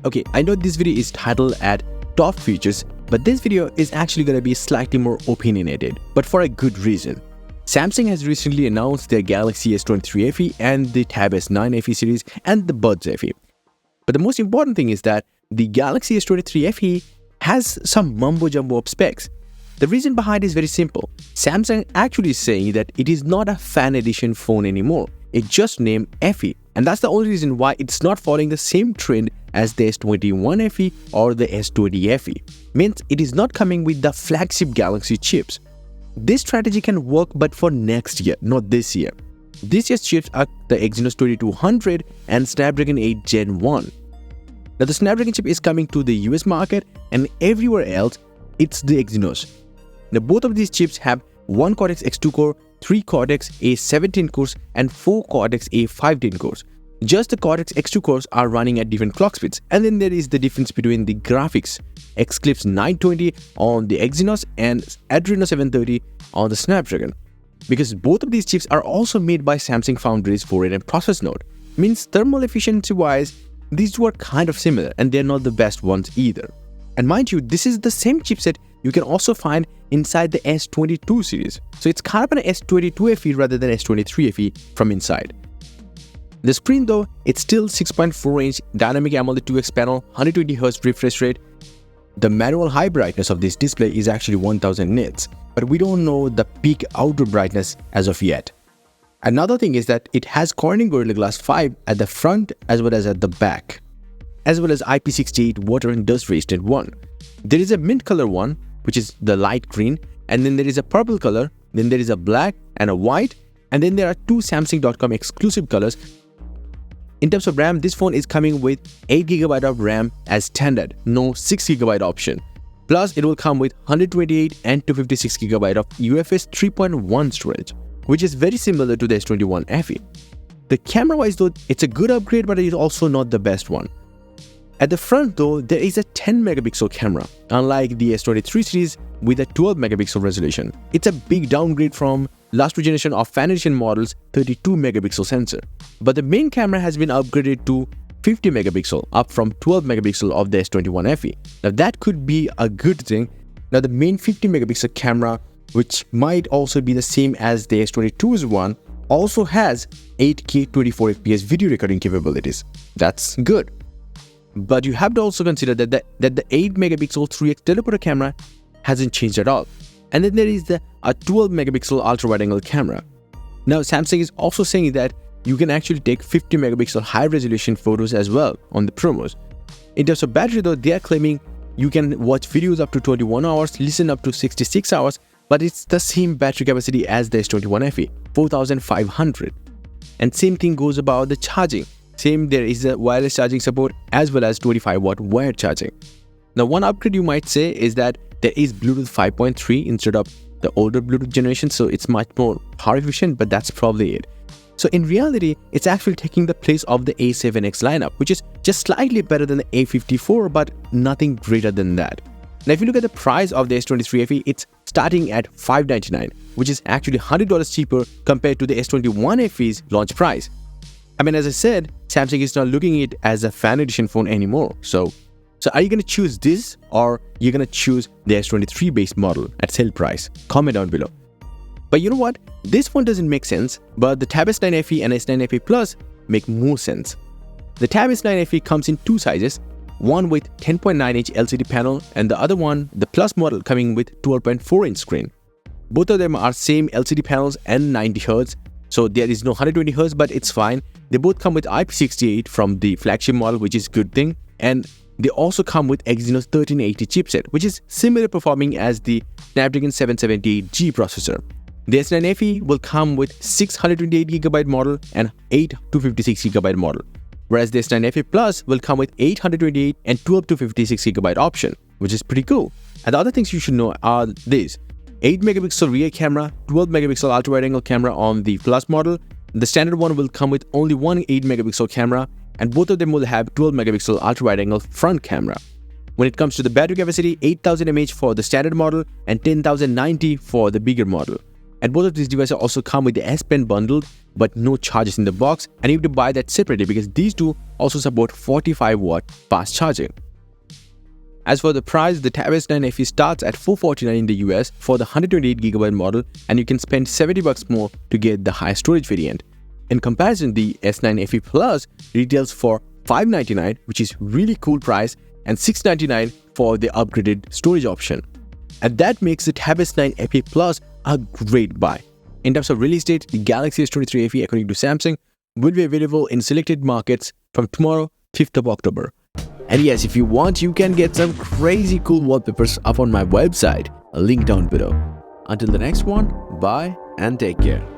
Okay, I know this video is titled at top features, but this video is actually going to be slightly more opinionated, but for a good reason. Samsung has recently announced their Galaxy S23 FE and the Tab S9 FE series and the Buds FE. But the most important thing is that the Galaxy S23 FE has some mumbo-jumbo of specs. The reason behind it is very simple. Samsung actually is saying that it is not a fan edition phone anymore. It just named FE, and that's the only reason why it's not following the same trend as the S21 FE or the S20 FE. Means it is not coming with the flagship Galaxy chips. This strategy can work, but for next year, not this year. This year's chips are the Exynos 2200 and Snapdragon 8 Gen 1. Now the Snapdragon chip is coming to the US market, and everywhere else it's the Exynos. Now both of these chips have 1 Cortex X2 core, 3 Cortex A17 cores and 4 Cortex A15 cores. Just the Cortex X2 cores are running at different clock speeds, and then there is the difference between the graphics. Xclipse 920 on the Exynos and Adreno 730 on the Snapdragon. Because both of these chips are also made by Samsung Foundry's 4nm process node. Means thermal efficiency wise, these two are kind of similar and they're not the best ones either. And mind you, this is the same chipset you can also find inside the S22 series. So it's kind of an S22 FE rather than S23 FE from inside. The screen though, it's still 6.4-inch dynamic AMOLED 2X panel, 120Hz refresh rate. The manual high brightness of this display is actually 1000 nits, but we don't know the peak outdoor brightness as of yet. Another thing is that it has Corning Gorilla Glass 5 at the front as well as at the back, as well as IP68 water and dust resistant one. There is a mint color one, which is the light green, and then there is a purple color, then there is a black and a white, and then there are two Samsung.com exclusive colors. In terms of RAM, this phone is coming with 8GB of RAM as standard, no 6GB option. Plus, it will come with 128 and 256GB of UFS 3.1 storage, which is very similar to the S21 FE. The camera-wise though, it's a good upgrade, but it is also not the best one. At the front though, there is a 10-megapixel camera, unlike the S23 series with a 12-megapixel resolution. It's a big downgrade from last two generation of fan edition models' 32-megapixel sensor. But the main camera has been upgraded to 50 megapixel, up from 12 megapixel of the S21 FE. Now that could be a good thing. Now the main 50 megapixel camera, which might also be the same as the S22's one, also has 8K 24fps video recording capabilities. That's good. But you have to also consider that the 8 megapixel 3x teleporter camera hasn't changed at all. And then there is a 12 megapixel ultra wide angle camera. Now Samsung is also saying that you can actually take 50 megapixel high resolution photos as well on the promos. In terms of battery though, they are claiming you can watch videos up to 21 hours, listen up to 66 hours, but it's the same battery capacity as the S21 FE, 4500. And same thing goes about the charging. Same, there is a wireless charging support as well as 25-watt wired charging. Now one upgrade you might say is that there is Bluetooth 5.3 instead of the older Bluetooth generation, so it's much more power efficient, but that's probably it. So in reality, it's actually taking the place of the A7X lineup, which is just slightly better than the A54, but nothing greater than that. Now if you look at the price of the S23 FE, it's starting at $599, which is actually $100 cheaper compared to the S21 FE's launch price. I mean, as I said, Samsung is not looking at it as a fan edition phone anymore. So are you going to choose this, or you're going to choose the S23 base model at sale price? Comment down below. But you know what? This one doesn't make sense, but the Tab S9 FE and S9 FE Plus make more sense. The Tab S9 FE comes in two sizes, one with 10.9-inch LCD panel and the other one, the Plus model, coming with 12.4-inch screen. Both of them are same LCD panels and 90Hz, so there is no 120Hz, but it's fine. They both come with IP68 from the flagship model, which is a good thing, and they also come with Exynos 1380 chipset, which is similar performing as the Snapdragon 778G processor. The S9 FE will come with 628GB model and 8 256GB model, whereas the S9 FE Plus will come with 828 and 12 256GB option, which is pretty cool. And the other things you should know are these: 8 megapixel rear camera, 12 megapixel ultra wide angle camera on the Plus model. The standard one will come with only one 8 megapixel camera, and both of them will have 12 megapixel ultra wide angle front camera. When it comes to the battery capacity, 8000 mAh for the standard model and 10090 for the bigger model. And both of these devices also come with the S Pen bundled, but no charges in the box, and you have to buy that separately because these two also support 45-watt fast charging. As for the price, the Tab S9 FE starts at $449 in the US for the 128GB model, and you can spend $70 more to get the high storage variant. In comparison, the S9 FE Plus retails for $599, which is really cool price, and $699 for the upgraded storage option. And that makes the Tab S9 FE Plus a great buy. In terms of release date, the Galaxy S23 FE, according to Samsung, will be available in selected markets from tomorrow, 5th of October. And yes, if you want, you can get some crazy cool wallpapers up on my website, a link down below. Until the next one, bye and take care.